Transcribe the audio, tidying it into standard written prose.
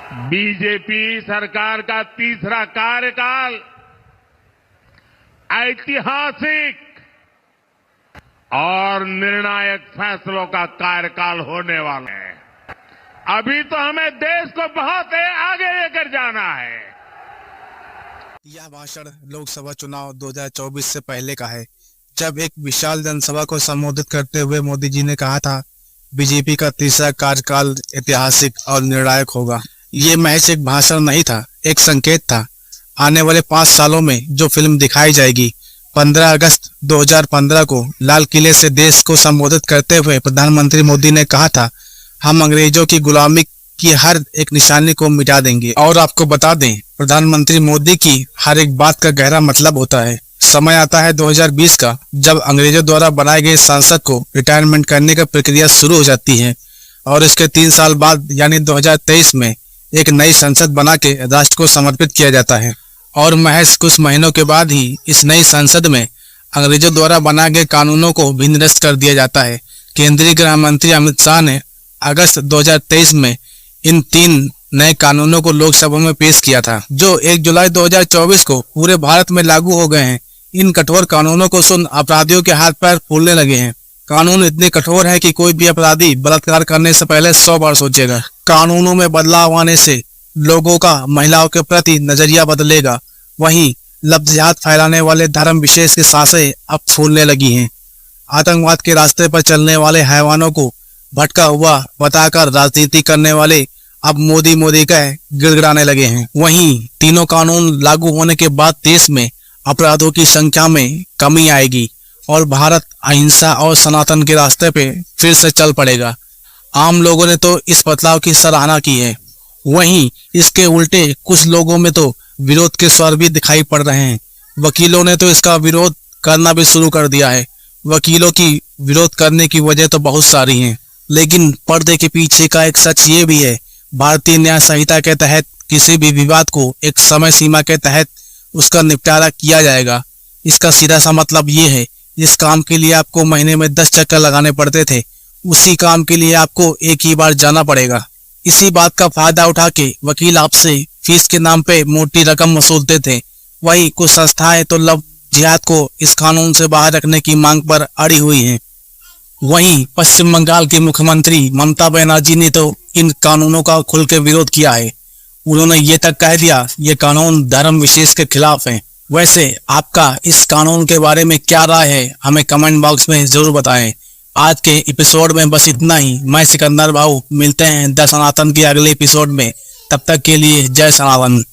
BJP सरकार का तीसरा कार्यकाल ऐतिहासिक और निर्णायक फैसलों का कार्यकाल होने वाला है। अभी तो हमें देश को बहुत आगे लेकर जाना है। यह भाषण लोकसभा चुनाव 2024 से पहले का है, जब एक विशाल जनसभा को संबोधित करते हुए मोदी जी ने कहा था, बीजेपी का तीसरा कार्यकाल ऐतिहासिक और निर्णायक होगा। ये महज एक भाषण नहीं था, एक संकेत था। आने वाले 5 सालों में जो फिल्म दिखाई जाएगी। 15 अगस्त 2015 को लाल किले से देश को संबोधित करते हुए प्रधानमंत्री मोदी ने कहा था, हम अंग्रेजों की गुलामी की हर एक निशानी को मिटा देंगे। और आपको बता दें, प्रधानमंत्री मोदी की हर एक बात का गहरा मतलब होता है। समय आता है 2020 का, जब अंग्रेजों द्वारा बनाए गए सांसद को रिटायरमेंट करने की प्रक्रिया शुरू हो जाती है और इसके 3 साल बाद यानी 2023 में एक नई संसद बना के राष्ट्र को समर्पित किया जाता है। और महज कुछ महीनों के बाद ही इस नई संसद में अंग्रेजों द्वारा बनाए गए कानूनों को भी निरस्त कर दिया जाता है। केंद्रीय गृह मंत्री अमित शाह ने अगस्त 2023 में इन 3 नए कानूनों को लोकसभा में पेश किया था, जो 1 जुलाई 2024 को पूरे भारत में लागू हो गए हैं। इन कठोर कानूनों को सुन अपराधियों के हाथ पैर फूलने लगे हैं। कानून इतने कठोर है कि कोई भी अपराधी बलात्कार करने से पहले 100 बार सोचेगा। कानूनों में बदलाव आने से लोगों का महिलाओं के प्रति नजरिया बदलेगा। वहीं लफ्ज़ियात फैलाने वाले धर्म विशेष की सांसें अब फूलने लगी हैं। आतंकवाद के रास्ते पर चलने वाले हैवानों को भटका हुआ बताकर राजनीति करने वाले अब मोदी मोदी कह गिड़गिड़ाने लगे हैं। वहीं तीनों कानून लागू होने के बाद देश में अपराधों की संख्या में कमी आएगी और भारत अहिंसा और सनातन के रास्ते पे फिर से चल पड़ेगा। आम लोगों ने तो इस बदलाव की सराहना की है, वहीं इसके उल्टे कुछ लोगों में तो विरोध के स्वर भी दिखाई पड़ रहे हैं। वकीलों ने तो इसका विरोध करना भी शुरू कर दिया है। वकीलों की विरोध करने की वजह तो बहुत सारी हैं, लेकिन पर्दे के पीछे का एक सच ये भी है, भारतीय न्याय संहिता के तहत किसी भी विवाद को एक समय सीमा के तहत उसका निपटारा किया जाएगा। इसका सीधा सा मतलब ये है, जिस काम के लिए आपको महीने में 10 चक्कर लगाने पड़ते थे, उसी काम के लिए आपको एक ही बार जाना पड़ेगा। इसी बात का फायदा उठा के वकील आपसे फीस के नाम पे मोटी रकम वसूलते थे। वहीं कुछ संस्थाएं तो लव जिहाद को इस कानून से बाहर रखने की मांग पर अड़ी हुई हैं। वहीं पश्चिम बंगाल की मुख्यमंत्री ममता बनर्जी ने तो इन कानूनों का खुल के विरोध किया है। उन्होंने ये तक कह दिया, ये कानून धर्म विशेष के खिलाफ है। वैसे आपका इस कानून के बारे में क्या राय है, हमें कमेंट बॉक्स में जरूर बताएं। आज के एपिसोड में बस इतना ही। मैं सिकंदर भाऊ, मिलते हैं द सनातन के अगले एपिसोड में। तब तक के लिए जय सनातन।